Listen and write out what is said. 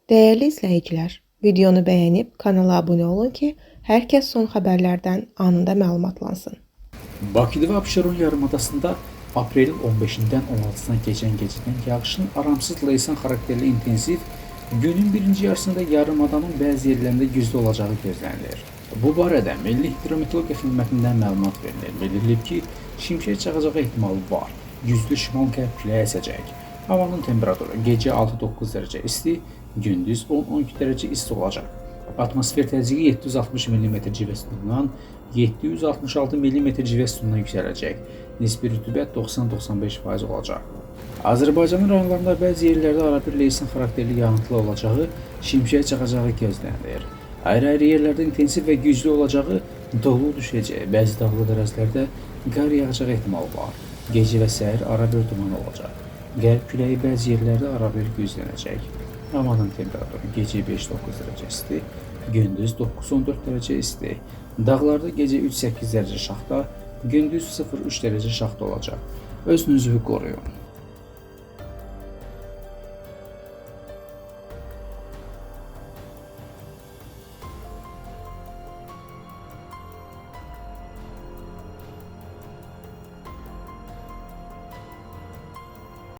Değerli izləyicilər, videonu bəyənib kanala abunə olun ki, hər kəs son xəbərlərdən anında məlumatlansın. Bakıda və Abşeron yarımadasında aprelin 15-dən 16-sına keçən gecədən yağışın aramsız leysan xarakterli intensiv, günün birinci yarısında yarımadanın bəzi yerlərində güclü olacağı gözlənilir. Bu barədə Milli Hidrometeorologiya Xidmətindən məlumat verilir. Bildirilib ki, şimşək çaxacağı ehtimalı var. Güclü şimal-qərb küləyi əsəcək. Havanın temperaturu gecə 6-9 dərəcə isti, gündüz 10-12 dərəcə isti olacaq. Atmosfer təzyiqi 760 mm civə sütunundan 766 mm civə sütununa yüksələcək. Nisbi rütubət 90-95% olacaq. Azərbaycanın rayonlarında bəzi yerlərdə arabir leysan xarakterli yağıntılı olacağı, şimşək çaxacağı gözlənilir. Ayrı-ayrı yerlərdə intensiv və güclü olacağı, dolu düşəcəyi, bəzi dağlıq ərazilərdə qar yağacağı ehtimalı var. Gecə və səhər arabir duman olacaq. Qərb küləyi bəzi yerlərdə arabir güclənəcək. Havanın temperaturu gecə 5-9 dərəcə isti, gündüz 9-14 dərəcə isti. Dağlarda gecə 3-8 dərəcə şaxta, gündüz 0-3 dərəcə şaxta olacaq. Özünüzü qoruyun.